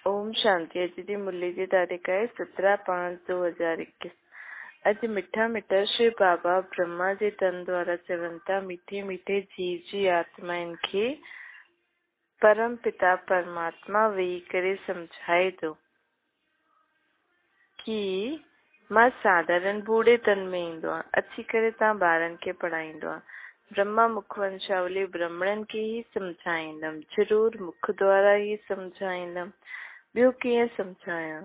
ओम शांति। अज की मुरली की तारीख है 17/5/2021। अज मिठा मिठा श्री बाबा ब्रह्मा जी तन द्वारा चवंता मीठे मीठे जीव जी आत्मा इनके परम पिता परमात्मा वेही करे समझाए दो कि मां साधारण बूढ़े तन में ईंदो आहे, अची करे तव्हां ॿारनि खे पढ़ाईंदो आहे। ब्रह्मा मुख वंशावली ब्राह्मणनि खे ही समझाईंदमि, जरूर मुख द्वारा ही समझाईंदमि। ॿियो कीअं समझायां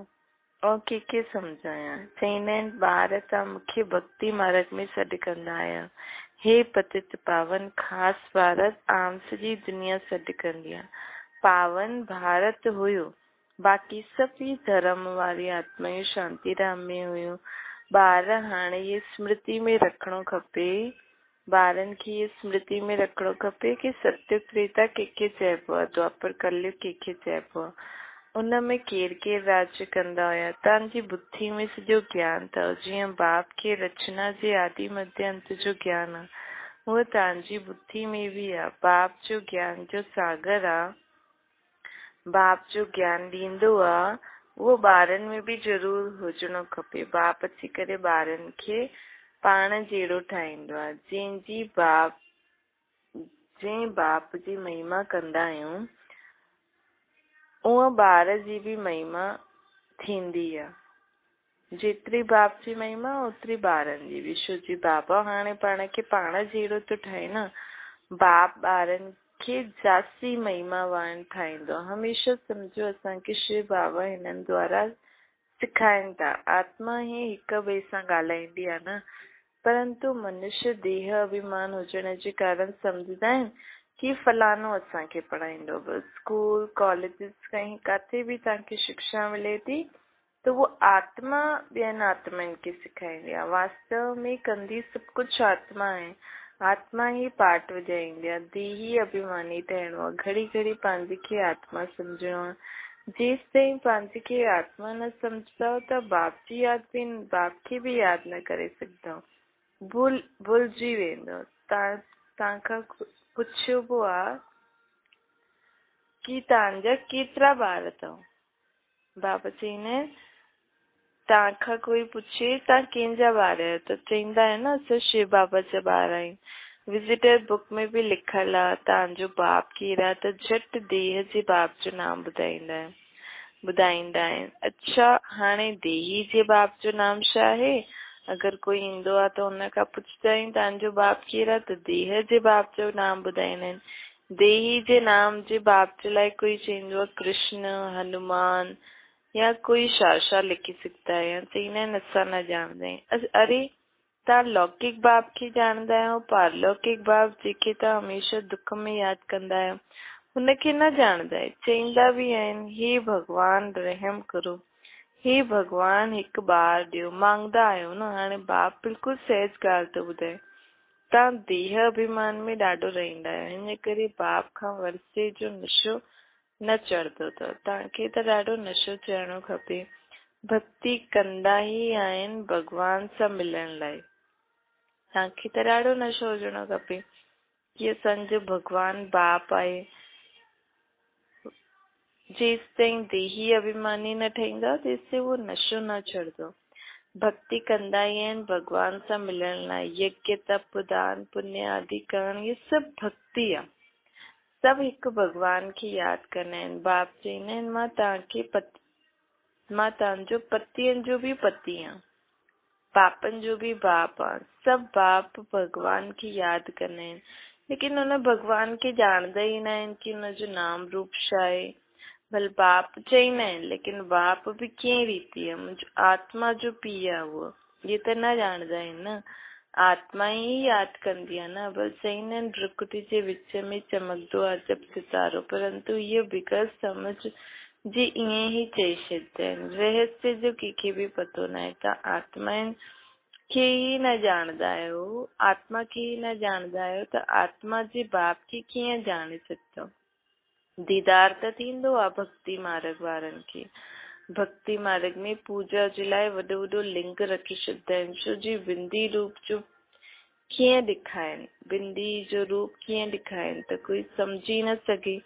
और के समझायां? चईंदा आहिनि ॿार तव्हां मूंखे भक्ति मार्ग में सॾु कंदा आहियो। हे पतित पावन ख़ासि भारत आम सॼी दुनिया सॾु कंदी आहे। पावन भारत हुयो, बाक़ी सभी धर्म वारी आत्माएं शांतिधाम में हुयूं। ॿार हाणे ये स्मृति में रखणो खपे, ॿारनि खे ये स्मृति में रखणो खपे कि सत्य त्रेता कंहिंखे चइबो आहे, द्वापर कलयुग कंहिंखे चइबो आहे, उनमें केर केर राज्य कंदा हुया। तव्हांजी बुद्धि में सॼो ज्ञान अथव। जीअं बाप खे रचना जे आदि मध्य अंत जो ज्ञान आहे, उहो तव्हांजी बुद्धि में भी आहे। बाप जो ज्ञान जो सागर आहे, बाप जो ज्ञान ॾींदो आहे, उहो ॿारनि में भी जरूर हुजणो खपे। बाप अची करे ॿारनि खे पाण जहिड़ो ठाहींदो आहे। जंहिं बाप जी महिमा कंदा आहियूं, उहा ॿार जी भी महिमा थींदी आहे। जेतिरी बाप जी महिमा ओतिरी ॿारनि जी भी। छो जी बाबा हाणे पाण खे पाण जहिड़ो थो ठाहे न। बाप ॿारनि खे जास्ती महिमावान ठाहींदो। हमेशा सम्झो असांखे श्री बाबा हिननि द्वारा सिखाइनि था। आत्मा ही हिक ॿिए सां ॻाल्हाईंदी आहे न, परंतु मनुष्य देह अभिमान हुजण जे कारण सम्झंदा आहिनि कि फलानो असांखे पढ़ाईंदो। बस स्कूल कॉलेजिस कहीं काथे भी तव्हांखे शिक्षा मिले थी तो वो आत्मा ॿियनि आत्माउनि खे सिखाईंदी आहे। वास्तव में कंदी सभु कुझु आत्मा आहे। आत्मा ही पाठ वॼाईंदी आहे। देही अभिमानी ठहिणो आहे, घड़ी घड़ी पंहिंजे खे आत्मा सम्झणो आहे। जेसि ताईं पंहिंजे खे आत्मा न सम्झंदव त बाप खे भी यादि न करे सघंदव। भुलिजी वेंदव। तव्हांखां पुछिबो आहे कि तव्हांजा केतिरा ॿार अथव? बाबा चईंदा आहिनि तव्हांखां कोई पुछे तव्हां कंहिंजा ॿार आहियो त चईंदा आहियो न असां शिव बाबा जा ॿार आहियूं। विजिटर बुक में भी लिखल आहे तव्हांजो बाप केरु आहे त झटि देह जे बाप जो नाम ॿुधाईंदा आहिनि। अच्छा, हाणे देही जे बाप जो नाम छा आहे? अगरि कोई ईंदो आहे त हुन खां पुछंदा आहियूं तव्हांजो बाप केरु आहे त देह जे बाप जो नाम ॿुधाईंदा आहिनि। देही जे नाम जे बाप जे लाइ कोई चईंदो आहे कृष्ण, हनुमान या कोई छा लिखी सघंदा आहियूं। चईंदा आहिनि असां न ॼाणंदा आहियूं। अरे तव्हां लौकिक बाप खे ॼाणंदा आहियो, पारलौकिक बाप जंहिंखे तव्हां हमेशा दुख में यादि कंदा आहियो, हुनखे न ॼाणंदा आहियो। चईंदा भी आहिनि हे भगवान रहम करो, हे भगवान हिकु ॿार ॾियो। मांगदा आहियो न। हाणे बाप बिल्कुलु सहज ॻाल्हि थो ॿुधाए। तव्हां देह अभिमान में ॾाढो रहंदा आहियो, हिन करे बाप खां वरसे जो नशो न चढ़ंदो अथव। तव्हांखे त ॾाढो नशो चढ़णो खपे। भक्ति कंदा ई आहिनि भगवान सां मिलण लाइ। तव्हांखे त ॾाढो नशो हुजणो खपे कि असांजो भगवान बाप आहे। जेसि ताईं देही अभिमानी न ठहींदा तेसि ताईं उहो नशो न चढ़ंदो। भक्ति कंदा ई आहिनि भगवान सां मिलण लाइ। यज्ञ तप दान पुण्य आदि करण ये सभु भक्ति आहे। सभु हिकु भगवान खे यादि कंदा आहिनि। बाप चईंदा आहिनि मां तव्हांजो पतियनि जो भी पति आहियां, पापनि जो भी बाप आहे। सभु बाप भगवान खे यादि कंदा आहिनि, लेकिन हुन भगवान खे ॼाणंदा ई न आहिनि कि हुनजो नाम रूप छा आहे। भले बाप चईंदा आहिनि, लेकिन बाप भी कीअं रीति आहे। मुंहिंजो आत्मा जो पीउ आहे उहो, ये त न ॼाणंदा आहिनि न। आत्मा ई यादि कंदी आहे न। बसि चईंदा आहिनि प्रकृति जे विच में चमकंदो आहे जब सितारो, परंतु इहो बिगड़ समझ जी ईअं ही चई छॾंदा आहिनि। रहस्य जो कंहिंखे भी पतो न आहे। तव्हां आत्माउनि खे ही न ॼाणंदा आहियो, आत्मा खे ही न ॼाणंदा आहियो त आत्मा जे बाप खे कीअं ॼाणे सघंदव। दीदार त थींदो आहे भक्ति मार्ग वारनि खे। भक्ति मार्ग में पूजा जे लाइ वॾो वॾो लिंग रखी छॾंदा आहिनि। छो जी बिंदी रूप जो कीअं ॾेखाइनि, बिंदी जो रूप कीअं ॾेखाइनि त कोई सम्झी न सघे।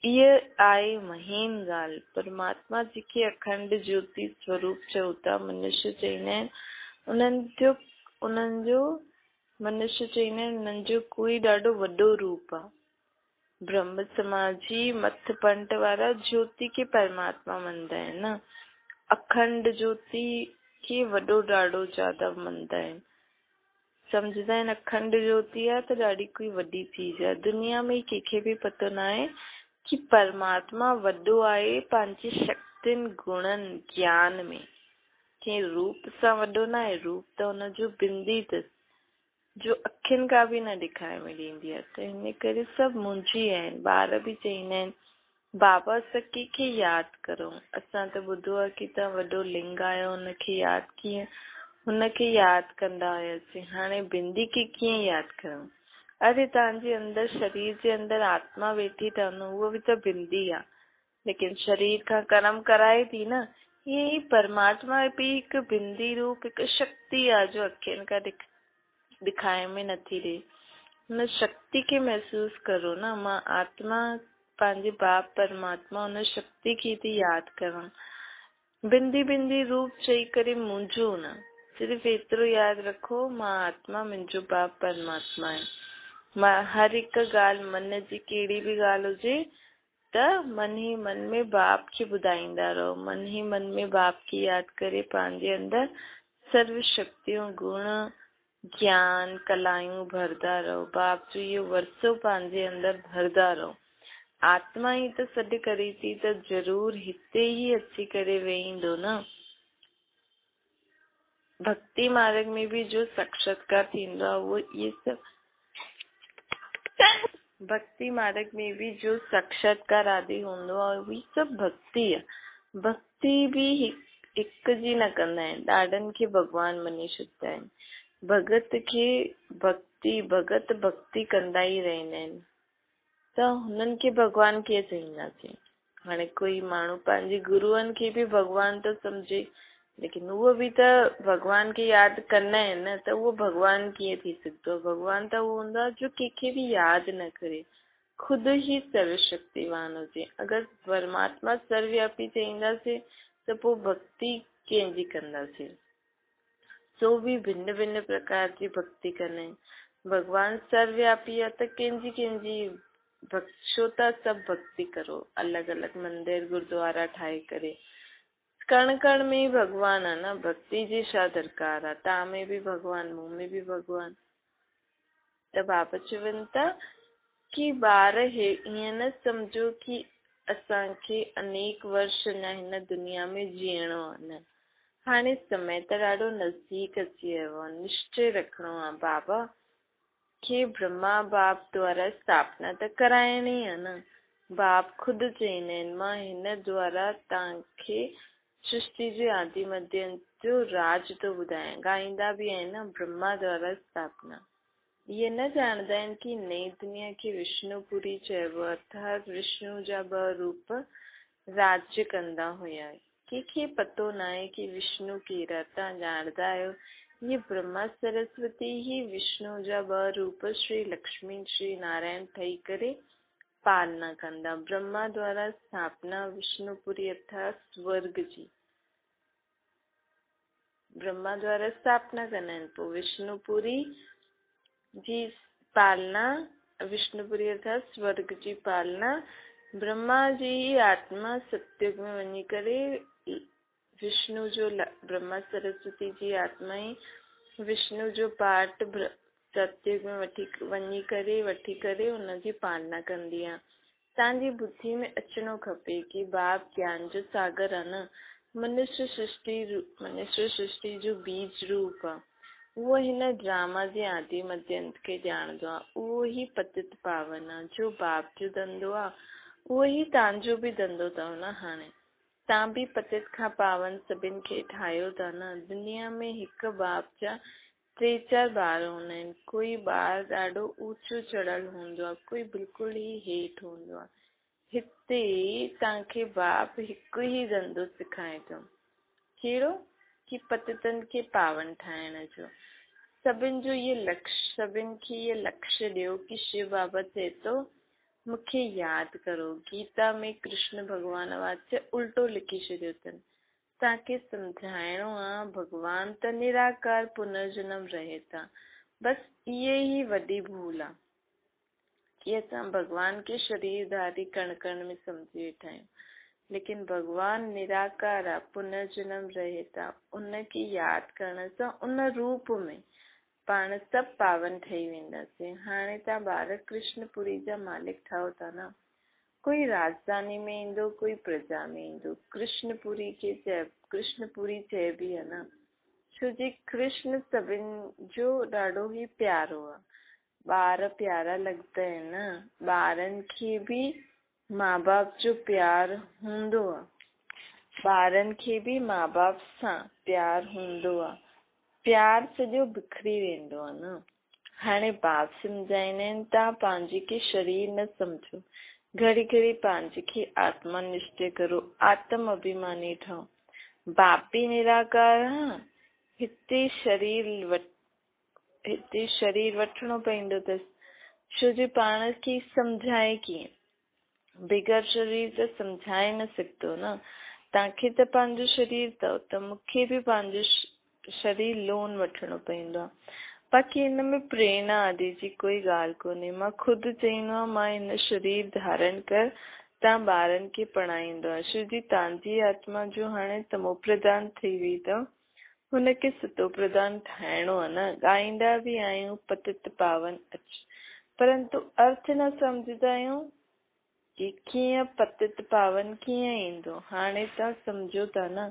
ये आहे महीन ॻाल्हि। परमात्मा जी खे अखंड ज्योति स्वरूप चयो था। मनुष्य चईंदा आहिनि उन्हनि जो मनुष्य चईंदा आहिनि उन्हनि जो कोई ॾाढो वॾो रूप आहे। ब्रह्म समाजी मथ पंट वारा ज्योति खे परमात्मा मञदा आहिनि न। अखंड ज्योति खे वॾो ॾाढो ज्यादा मञदा आहिनि। सम्झदा आहिनि अखंड ज्योति आहे त ॾाढी कोई वॾी चीज आहे। दुनिया में कंहिंखे बि पतो न आहे कि परमात्मा वॾो आहे पंहिंजी शक्तियुनि गुणनि ज्ञान में। कंहिं रूप सां वॾो न आहे। रूप त हुनजो बिंदी अथसि जो अखियुनि खां बि न ॾेखारे में ॾींदी आहे। त हिन करे सभु मुंझी आहिनि। ॿार बि चईंदा आहिनि बाबा असां कंहिंखे यादि करूं। असां त ॿुधो आहे कि तव्हां वॾो लिंग आहियो, हुनखे यादि कीअं हुनखे यादि कंदा हुयासीं। हाणे बिंदी खे कीअं यादि करूं? अरे तव्हांजे अंदर शरीर जे अंदर आत्मा वेठी अथव न, उहो बि त बिंदी आहे। लेकिन शरीर खां कर्म कराए थी न। ईअं ई परमात्मा बि हिकु बिंदी रूप हिकु शक्ति आहे जो अखियुनि खां दिखाए में नथी ॾे। हुन शक्ति खे महसूस करो न। मां आत्मा पंहिंजे बाप परमात्मा हुन शक्ति खे थी यादि करां। बिंदी बिंदी रूप चई करे मुंझो न। सिर्फ़ु एतिरो यादि रखो मां आत्मा मुंहिंजो बाप परमात्मा आहे। मां हर हिकु ॻाल्हि मन जी कहिड़ी बि ॻाल्हि हुजे त मन ई मन में बाप खे ॿुधाईंदा रहो। मन ई मन में बाप खे यादि करे पंहिंजे अंदर सर्व शक्तियूं गुण ज्ञान कलायूं भरदा रहो। बाप जो इहो वरसो पंहिंजे अंदर भरदा रहो। आत्मा ई त सॾु करे थी त ज़रूर हिते ई अची करे वेहींदो न। भक्ति मार्ग में भी जो साक्षात्कार थींदो आहे उहो इहे सभु भक्ति मार्ग में भी जो साक्षात्कार आदि हूंदो आहे उहे सभु भक्ति आहे। भक्ति भी हिकु जी न कंदा आहिनि। ॾाढनि खे भॻवान मञी छॾींदा आहिनि। भगत खे भगत भक्ति कंदा ई रहंदा आहिनि। त हुननि खे भॻवान कीअं चईंदासीं? हाणे कोई माण्हू पंहिंजे गुरूअनि खे बि भॻवान थो सम्झे, लेकिन उहो बि त भॻवान खे यादि कंदा आहिनि न। त उहो भॻवान कीअं थी सघंदो? भॻवान त उहो हूंदो आहे जो कंहिंखे बि यादि न करे, ख़ुदि ई सर्वशक्तिवान हुजे। अगरि परमात्मा सर्वव्यापी चईंदासीं त पोइ भक्ति कंहिंजी कंदासीं? सो बि भिन्न भिन्न प्रकार जी भक्ति कंदा आहिनि। भॻवान सर्वव्यापी आहे त कंहिंजी छो था सभु भक्ति करो? अलॻि अलॻि मंदिर गुरुद्वारा ठाहे करे कण कण में ही भॻवान आहे न। भक्ति जी छा दरकार आहे? तव्हां में बि भॻवान, मूं में बि भॻवान। त बाबा चवनि था कि ॿार हीअं न सम्झो कि असांखे अनेक वर्ष अञा हिन दुनिया में जीअणो आहे। न, हाणे समय त ॾाढो नज़दीक अची वियो आहे। निश्चय रखिणो आहे बाबा खे ब्रह्मा बाप द्वारा स्थापना त कराइणी आहे न। बाप ख़ुदि चईंदा आहिनि मां हिन द्वारा तव्हांखे सृष्टि जे आदि मध्य अंत जो राज तो ॿुधायां। ॻाईंदा बि आहिनि न ब्रह्मा द्वारा स्थापना। ये न ॼाणदा आहिनि कि नई दुनिया खे विष्णुपुरी चइबो आहे। अर्थात विष्णु जा 2 रूप राज्य कंदा हुया। कंहिंखे पतो न आहे कि विष्णु कहिड़ा। तव्हां ॼाणदा आहियो ये ब्रह्मा सरस्वती ही विष्णु जा 2 रूप श्री लक्ष्मी श्री नारायण ठही करे पालना कंदा। ब्रह्मा द्वारा स्थापना विष्णुपुरी अर्थात स्वर्ग जी। ब्रह्मा द्वारा स्थापना कंदा आहिनि। पोइ विष्णुपुरी जी पालना विष्णुपुरी अर्थात स्वर्ग जी पालना ब्रह्मा जी आत्मा सतयुग में वञी करे विष्णु जो ब्रह्मा सरस्वती जी आत्मा ई विष्णु जो पाठ सतयुग में वठी करे हुनजी पालना कंदी आहे। तव्हांजी बुद्धि में अचणो खपे कि बाप ज्ञान जो सागर आहे न। मनुष्य सृष्टि जो बीज रूप आहे। उहो हिन ड्रामा जे आदि मध्य अंत खे ॼाणदो आहे। उहो ही पतित पावन आहे। जो बाप जो धंधो आहे उहो ही तव्हांजो बि धंधो अथव न। हाणे तव्हां बि पतित खां पावन सभिनि खे ठाहियो था न। दुनिया में हिकु बाप जा 3-4 ॿार हूंदा आहिनि। कोई ॿार ॾाढो ऊंचो चढ़ियल हूंदो आहे, कोई बिल्कुलु ई हेठि हूंदो आहे। हिते तव्हांखे बाप हिकु ई धंधो सेखारे थो। कहिड़ो? कि पतितनि खे पावन ठाहिण जो। सभिनि खे इहे लक्ष्य ॾियो कि शिव बाबा चए थो मूंखे यादि करो। गीता में कृष्ण भगवान वाच्य उल्टो लिखी छॾियो अथनि। तव्हांखे सम्झाइणो आहे भगवान त निराकार पुनर्जन्म रहे था। बसि इहे ई वॾी भूल आहे कि असां भगवान खे शरीरधारी कण कण में सम्झी वेठा आहियूं। लेकिन भगवान निराकार आहे, पुनर्जन्म रहे था। उनखे यादि करण सां उन रूप में पाण सभु पावन ठही वेंदासीं। हाणे तव्हां ॿार कृष्णपुरी जा मालिक ठहो था न। कोई राजधानी में ईंदो, कोई प्रजा में ईंदो। कृष्णपुरी चइबी आहे न छो जी कृष्ण सभिनि जो ॾाढो ई प्यारो आहे। ॿार प्यारा लॻंदा आहिनि न। ॿारनि खे बि माँ बाप जो प्यार हूंदो आहे। ॿारनि खे बि माँ बाप सां प्यार हूंदो आहे। प्यार सॼो बिखरी वेंदो आहे न। हाणे बाप सम्झाईंदा आहिनि तव्हां पंहिंजे खे शरीर न सम्झो। घड़ी घड़ी पंहिंजे खे आत्मा निश्चय करो, आत्म अभिमानी ठहो। बाप बि निराकार आहे। हिते शरीर वठिणो पवंदो अथसि छो जो पाण खे सम्झाए कीअं। बिगर शरीर त सम्झाए न सघंदो न। तव्हांखे त पंहिंजो शरीर अथव त मूंखे बि पंहिंजो शरीर लोन वठिणो पवंदो आहे। बाक़ी हिन में प्रेरणा आदि जी कोई ॻाल्हि कोन्हे। मां ख़ुदि चईंदो आहे मां हिन शरीर धारण कर तव्हां ॿारनि खे पढ़ाईंदो आहे छो जी तव्हांजी आत्मा जो हाणे तमो प्रधान थी वई अथव। हुनखे सतो प्रधान ठाहिणो आहे न। ॻाईंदा बि आहियूं पतित पावन अच, परंतु अर्थ न सम्झंदा आहियूं कि कीअं पतित पावन कीअं ईंदो। हाणे तव्हां सम्झो था न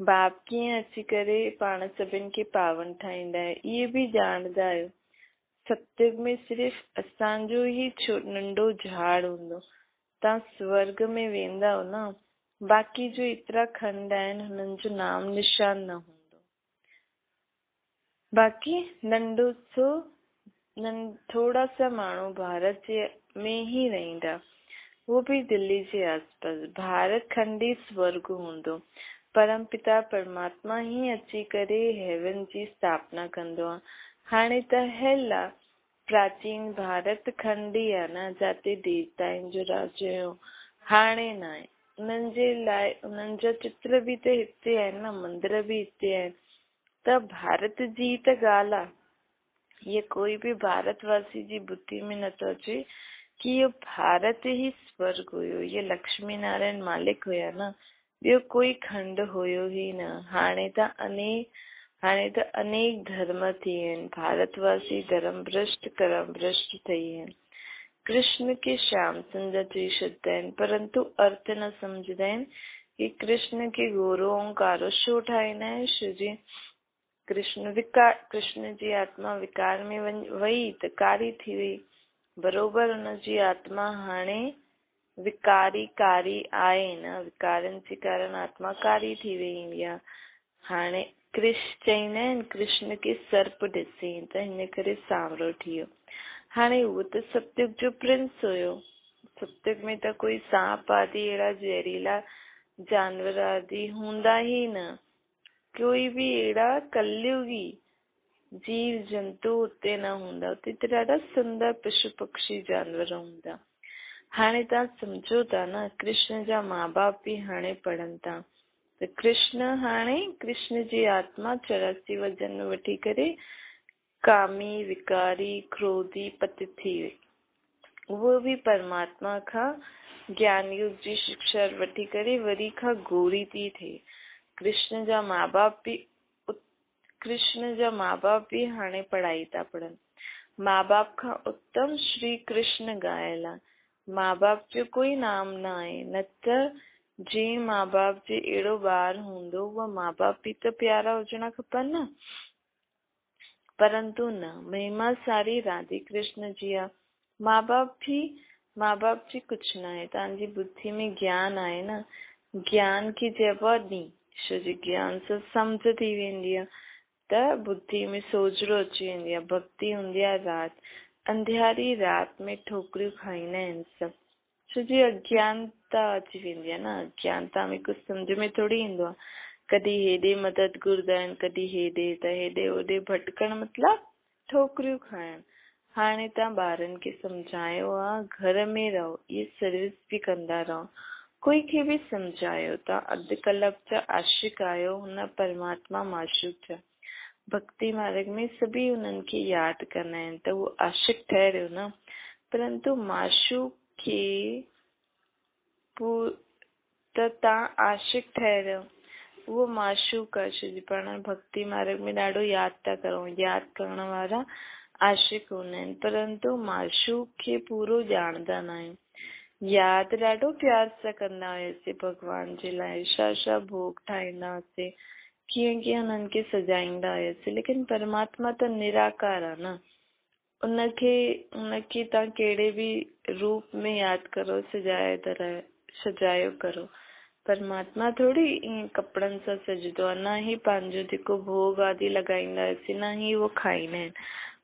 बाप कीअं अची करे पाण सभिनि खे पावन ठाहींदा आहे। इहे बि ॼाणंदा आहियो सत्युग में सिर्फ़ु असांजो ई नंढो झाड़ हूंदो। तव्हां स्वर्ग में वेंदा हो न, बाक़ी जो एतिरा खंड आहिनि हुननि जो नाम निशान न हूंदो। बाक़ी नंढो सो थोड़ा सा माण्हू भारत जे में ही रहंदा, वो भी दिल्ली जे आसपास। भारत खंड ई स्वर्ग हूंदो। परम पिता परमात्मा ही अची करे हेवन जी स्थापना कंदो आहे। हाणे त हेल आहे प्राचीन भारत खंड ई आहे न जाते देवताउनि जो राज हुयो। हाणे न आहे। उन्हनि जे लाइ उन्हनि जा चित्र बि त हिते आहिनि न, मंदिर बि हिते आहिनि। त भारत जी त ॻाल्हि आहे। ये कोई बि भारतवासी जी बुद्धि में नथो अचे कि इहो भारत ई स्वर्ग हुयो। ये लक्ष्मी नारायण मालिक हुया न, ॿियो कोई खंड हुयो ही न। हाणे त अनेक धर्म थी विया आहिनि। भारतवासी धर्म भ्रष्ट कर्म भ्रष्ट थी विया आहिनि। कृष्ण के श्याम सुंदर चई छॾंदा आहिनि, परंतु अर्थ न सम्झंदा आहिनि कि कृष्ण खे गोरो ऐं कारो छो ठाहींदा आहिनि। छो जी कृष्ण जी आत्मा विकार में वई त कारी थी वई। बरोबर हुनजी आत्मा हाणे विकारी कारी आहे न। विकारनि जे कारण आत्मा कारी थी वई आहे। हाणे चईंदा आहिनि कृष्ण खे सर्प ॾिसी त हिन करे सांवरो थी वियो। हाणे उहो त सत्युग जो प्रिंस हुयो। सत्युग में त कोई सांप आदि अहिड़ा ज़हरीला जानवर आदि हूंदा ई न। कोई बि अहिड़ा कलयुगी जीव जंतु उते न हूंदा। उते त ॾाढा सुंदर पशु पक्षी जानवर हूंदा। हाणे तव्हां सम्झो था न कृष्ण जा माँ बाप बि हाणे पढ़नि था त कृष्ण जी आत्मा 84 जन्म वठी करे कामी विकारी क्रोधी पतित थी वई। उहो बि परमात्मा खां ज्ञान युग जी शिक्षा वठी करे वरी खां गोरी थी थिए। कृष्ण जा माँ बाप भी हाणे पढ़ाई था पढ़नि। माँ बाप खां उत्तम श्री कृष्ण ॻायल आहे। माँ बाप जो कोई नाम न आहे। न त जे माँ बाप जे अहिड़ो ॿार हूंदो उहा माँ बाप बि त प्यारा हुजणा खपनि न। परंतु न, महिमा सारी राधे कृष्ण जी आहे। माँ बाप जी कुछ न आहे। तव्हांजी बुद्धि में ज्ञान आहे न, ज्ञान खे चइबो आहे ॾींहुं। छो जो ज्ञान सां सम्झ थी वेंदी आहे त बुद्धि में सोझरो अची वेंदी आहे। भक्ति हूंदी आहे राति। अंधियारी राति में ठोकरियूं खाईंदा आहिनि सभु। छो जी अज्ञानता अची वेंदी आहे न। अज्ञानता में कुझु सम्झ में थोड़ी ईंदो आहे। कॾहिं हेॾे मदद घुरंदा आहिनि, कॾहिं हेॾे त हेॾे होॾे भटकण मतिलबु ठोकरियूं खाइण। हाणे तव्हां ॿारनि खे सम्झायो आहे घर में रहो, इहे सर्विस बि कंदा रहो, कोई खे बि सम्झायो, तव्हां अधु कलाक जा आशिक आहियो हुन परमात्मा माशूक जा, भक्ति मार्ग में सभी उन्हनि खे यादि कंदा आहिनि त उहो आशिक ठहियो न, परंतु माशूक खे त तव्हां आशिक ठहियो, उहो माशूक आहे। छो पाण भक्ति मार्ग में ॾाढो यादि था करूं, यादि करण वारा आशिक हूंदा आहिनि, परंतु माशूक खे पूरो ॼाणंदा न आहियूं। यादि ॾाढो प्यार सां कंदा हुआसीं भॻवान जे लाइ, छा छा भोग ठाहींदा हुआसीं, कीअं कीअं हुननि खे सजाईंदा हुआसीं, लेकिन परमात्मा त निराकार आहे न, उनखे तव्हां कहिड़े बि रूप में यादि करो, सजायो करो, परमात्मा थोड़ी ईअं कपिड़नि सां सजदो आहे, न ही पंहिंजो जेको भोग आदि लॻाईंदा हुआसीं, न ही उहो खाईंदा आहिनि,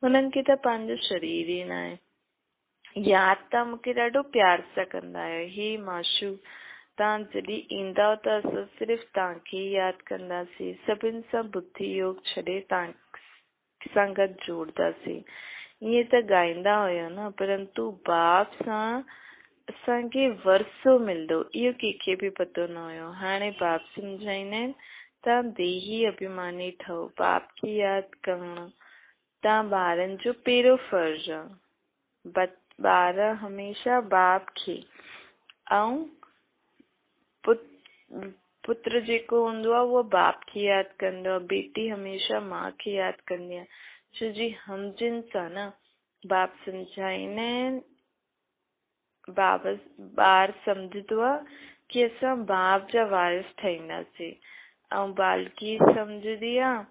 हुननि खे त पंहिंजो शरीर ई न आहे। यादि तव्हां मूंखे ॾाढो प्यार सां कंदा आहियो, हे माशूक तव्हां जॾहिं ईंदा त असां सिर्फ़ु तव्हांखे ई यादि कंदासीं, सभिनि सां बुद्धि योग छॾे तव्हां सां गॾु जोड़दासीं, ईअं त ॻाईंदा हुयो न, परंतु बाप सां असांखे वरसो मिलंदो इहो कंहिंखे बि पतो न हुयो। हाणे बाप सम्झाईंदा आहिनि तव्हां देही अभिमानी ठहो, बाप खे यादि करणु तव्हां ॿारनि जो पहिरियों फर्ज़ आहे। ॿार हमेशह बाप खे ऐं पुत्र जेको हूंदो आहे उहो बाप खे यादि कंदो आहे, बेटी हमेशह माउ खे यादि कंदी आहे, छो जी हम जिन्स आहे न। बाप सम्झाईंदा आहिनि, ॿार सम्झंदो आहे की असां बाप जा वारिस ठहींदासीं, ऐं बालकी सम्झंदी आहे,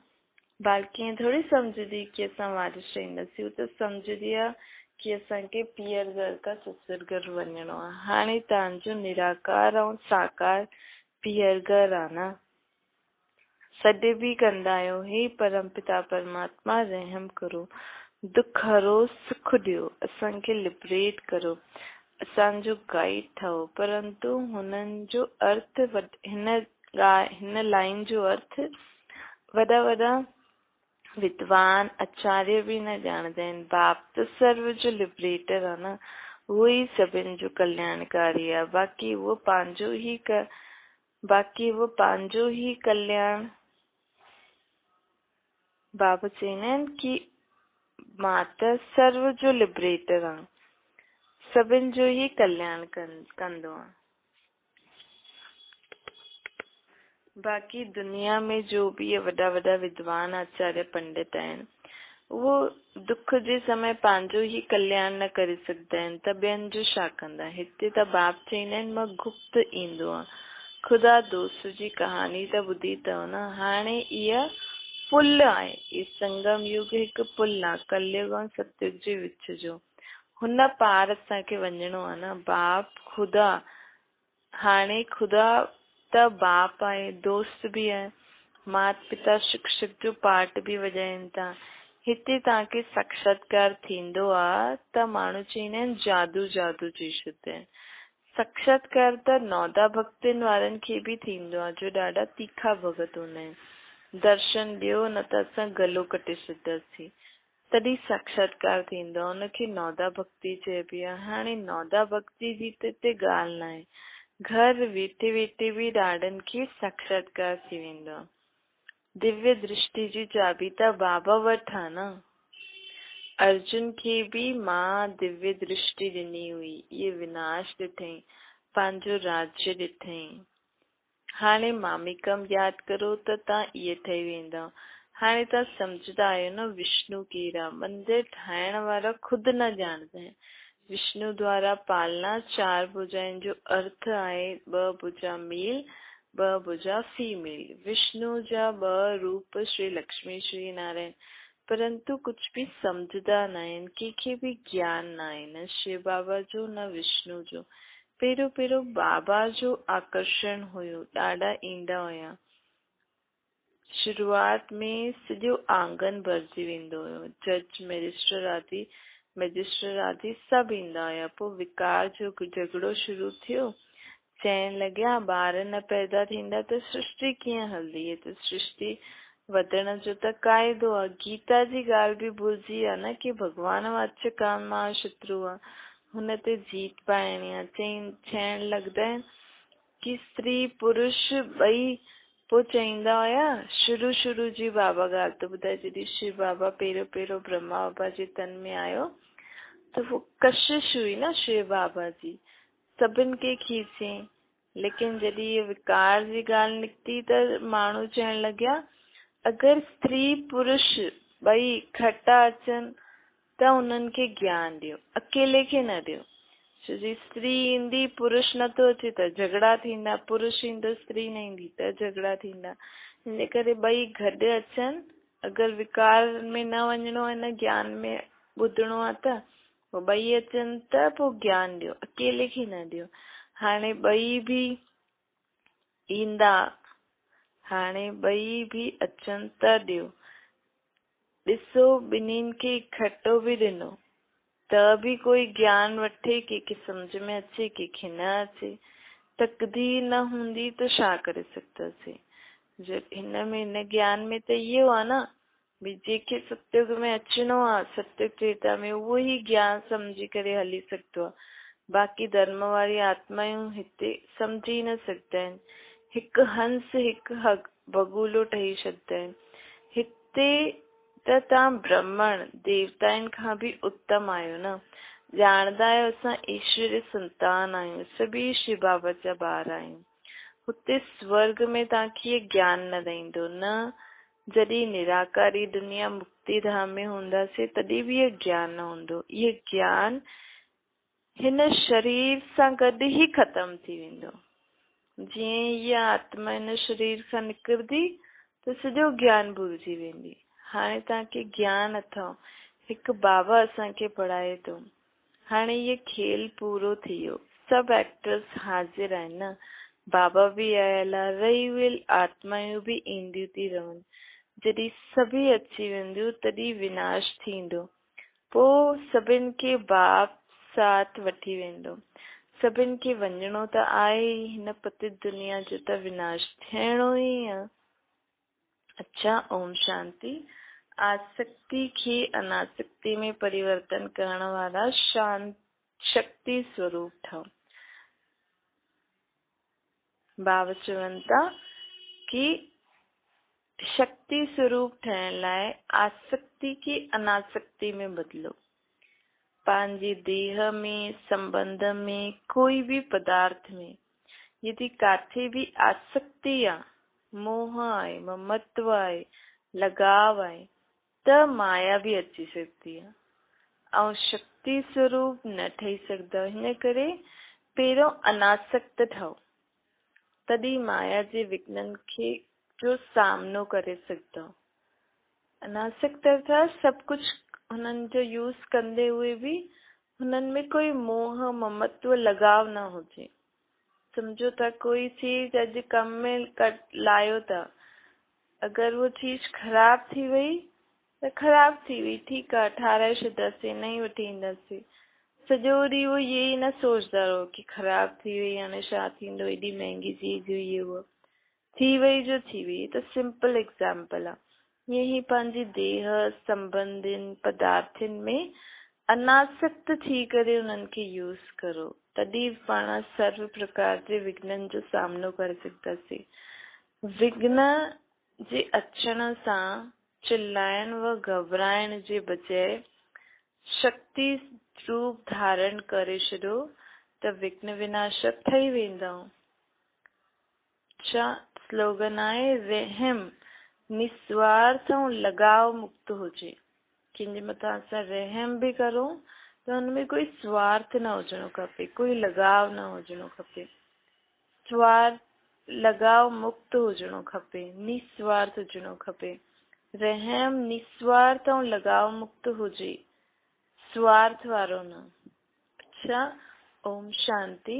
बालकी थोड़ी सम्झंदी की असां वारिस ठहींदासीं, हू त सम्झंदी आहे की असांखे पीअर घर खां ससुर घर वञिणो आहे। हाणे तव्हांजो निराकार ऐं साकार पीअर घर आहे न, सॾ बि कंदा आहियो, हे परमपिता परमात्मा रहम करो, दुख हरो सुख ॾियो, असांखे लिबरेट करो, असांजो गाइड ठहो, परंतु हुननि जो अर्थ हिन लाइन जो अर्थ वॾा वॾा विद्वान आचार्य बि न ॼाणंदा आहिनि। बाप त सर्व जो लिबरेटर आहे न, उहो ई सभिनि जो कल्याणकारी आहे, बाक़ी उहो पंहिंजो ई कल्याण। बाबा चवंदा आहिनि की मां त सर्व जो लिबरेटर आहे, सभिनि जो ई कल्याण कंदो आहे। बाक़ी दुनिया में जो बि वॾा वॾा विद्वान आचार्य पंडित आहिनि, उहो दुख जे समय पंहिंजो ई कल्याण न करे सघंदा आहिनि त ॿियनि जो छा कंदा। हिते त बाप चवंदा आहिनि मां गुप्त ईंदो आहे, ख़ुदा दोस्त जी कहानी त ॿुधी अथव न। हाणे इहा पुल आहे, ई संगम युग हिकु पुल आहे, कलयुग ऐं सतयुग जे विच जो, हुन पार असांखे वञिणो आहे न। बाप ख़ुदा, हाणे ख़ुदा त बाप आहे, दोस्त बि आहे, माता पिता शिक्षक जो पाठ बि वॼाइनि था। हिते तव्हांखे साक्षात्कार थींदो आहे त माण्हू चवंदा आहिनि जादू जादू जी शुद्ध आहिनि। साक्षात्कार त नौदा भक्तियुनि वारनि खे बि थींदो आहे जो ॾाढा तीखा भगत हूंदा आहिनि। दर्शन ॾियो न त असां गलो कटे छॾंदासीं, तॾहिं साक्षात्कार थींदो आहे, हुनखे नौदा भक्ति चइबी आहे। हाणे नौदा भक्ति जी त हिते ॻाल्हि न आहे, घर वेठे वेठे बि ॾाढनि खे साक्षात्कार थी वेंदो आहे। दिव्य दृष्टि जी चाबी त बाबा वटि आहे न। अर्जुन खे बि मां दिव्य दृष्टि ॾिनी हुई, इहे विनाश ॾिठई, पंहिंजो राज्य ॾिठई। हाणे मामिकम यादि करो त तव्हां इहे ठही वेंदा। हाणे तव्हां सम्झंदा आहियो न विष्णु केरु आहे। मंदिर ठाहिण वारा ख़ुदि न ॼाणंदा आहिनि। विष्णु द्वारा पालना, 4 भुजाउनि जो अर्थ आहे 2 भुजा मेल, 2 भुजा फीमेल। विष्णु जा 2 रूप श्री लक्ष्मी श्री नारायण, परंतु कुछ बि सम्झंदा न आहिनि, कंहिंखे बि ज्ञान न आहे, न शिव बाबा जो न विष्णु जो। पहिरियों बाबा जो आकर्षण हुयो, ॾाढा ईंदा हुया। शुरूआत में सॼो आंगन भरिजी वेंदो हुयो, जज मैजिस्टर आदि सभु ईंदा हुया। पोइ विकार जो झगड़ो शुरू थियो, चइण लॻिया ॿार न पैदा थींदा त सृष्टि कीअं हलंदी, त सृष्टि वधण जो त क़ाइदो आहे। गीता जी ॻाल्हि बि भुलिजी आहे न कि भॻवान वाच्य काम शत्रु आहे, हुन ते जीत पाइणी आहे। चइण लॻंदा आहिनि कि स्त्री पुरुष ॿई पोइ चईंदा हुया, शुरू जी बाबा ॻाल्हि तो ॿुधाए, जॾहिं शिव बाबा पहिरियों ब्रह्मा बाबा जे तन में आयो त वो कशिश हुई न शिव बाबा जी, सभिनि खे खीचई। लेकिन जॾहिं ये विकार जी ॻाल्हि निकिती त माण्हू चवण लॻया अगरि स्त्री पुरुष ॿई इकट्ठा अचनि त उन्हनि खे ज्ञान ॾियो, अकेले खे न ॾियो। छो जी स्त्री ईंदी पुरुष नथो अचे त झगड़ा थींदा, पुरुष ईंदो स्त्री न ईंदी त झगड़ा थींदा। इन करे ॿई गॾु अचनि, अगरि विकार में न वञिणो आहे, न ज्ञान में ॿुधणो आहे त पोइ ॿई अचनि त पोइ ज्ञान ॾियो, अकेले खे न ॾियो। हाणे ॿई बि ईंदा, हाणे ॿई बि अचनि त ॾियो। ॾिसो ॿिन्हिनि खे इकट्ठो बि ॾिनो त बि कोई ज्ञान वठे, कंहिंखे सम्झ में अचे, कंहिंखे न अचे। तकदीर न हूंदी त छा करे सघंदासीं। हिन ज्ञान में त इहो आहे न भई जंहिंखे सतयुग में अचिणो आहे, सतयुग त्रेता में, उहो ई ज्ञान सम्झी करे हली सघंदो आहे। बाक़ी धर्म वारी आत्मायूं हिते सम्झी न सघंदा आहिनि। हिकु हंस हिकु बगुलो ठही छॾंदा आहिनि। हिते त तव्हां ब्राह्मण देवताउनि खां बि उत्तम आहियो न, ॼाणदा आहियो असां ईश्वरी संतान आहियूं, सभी शिव बाबा जा ॿार आहियूं। हुते स्वर्ग में तव्हांखे इहे ज्ञान न ॾींदो, न जॾहिं निराकारी दुनिया मुक्ति धाम में हूंदासीं तॾहिं बि इहो ज्ञान न हूंदो। इहो ज्ञान हिन शरीर सां गॾु ई ख़तम थी वेंदो। जीअं इहा आत्मा हिन शरीर सां निकिरंदी त सॼो ज्ञान भुलिजी वेंदी। हाणे तव्हांखे ज्ञान अथव, हिकु बाबा असांखे पढ़ाए थो। हाणे इहे खेल पूरो थी वियो, सभु एक्टर्स हाज़िर आहिनि न, बाबा बि आयल आहे, रही वियल आत्मायूं बि ईंदियूं थी रहनि। जॾहिं सभी अची वेंदियूं तॾहिं विनाश थींदो, पोइ सभिनि खे बाप साथ वठी वेंदो। सभिनि खे वञिणो त आहे ई, हिन पतित दुनिया जो त विनाश थियणो ई आहे। अच्छा, ओम शांति। आसक्ति खे अनासक्ति में परिवर्तन करण वाला शक्ति स्वरूप ठहो। बाबा चवनि था कि शक्ति स्वरूप ठहण लाइ आसक्ति खे अनासक्ति में बदलो। पंहिंजी देह में, संबंध में, कोई भी पदार्थ में यदि काथे भी आसक्ति आहे, मोह आहे, ममत्व आहे, लगाव आहे त माया भी अची सकती है और शक्ति स्वरूप न ठही सघंदा। हिन करे पहिरियों अनासक्त ठहो, तॾहिं माया जे विघ्ननि खे जो सामनो करे सघंदा। अनासक्त अर्थात सब कुछ हुननि जो यूज़ कंदे हुए भी हुननि में कोई मोह ममत्व लगाव न हुजे। समझो था कोई चीज अॼु कम में लायो था, अगर वो चीज खराब थी वई त खराब थी वई, ठीक आहे, ठाराए छॾंदासीं, नई वठी ईंदासीं। सॼो ॾींहुं वो ये ई न सोचदा रहो कि खराब थी वई, हाणे छा थींदो, एॾी महांगी चीज हुई, ये वो थी वई जो थी वई। त सिंपल एग्जाम्पल आहे। यही पंहिंजी देह संबंधिन पदार्थन में अनासक्त थी करे उन्हनि खे यूज़ करो, तॾहिं पाण सर्व प्रकार जे विघ्ननि जो सामनो करे सघंदासीं। विघ्न जे अचण सां चिल्लाइण व घबराइण जे बजाय शक्ति रूप धारण करे छॾो त विघ्न विनाशक ठही वेंदा। छा स्लोगन आहे, रहम निस्वार्थ ऐं लगाव मुक्त हुजे। कंहिंजे मथां असां रहम भी करूं त हुनमें कोई स्वार्थ न हुजणो खपे, कोई लगाव न हुजणो खपे। स्वार्थ लगाव मुक्त हुजणो खपे, निस्वार्थ हुजणो खपे। रहम निस्वार्थ ऐं लगाव मुक्त हुजे, स्वार्थ वारो न। अच्छा, ओम शांति।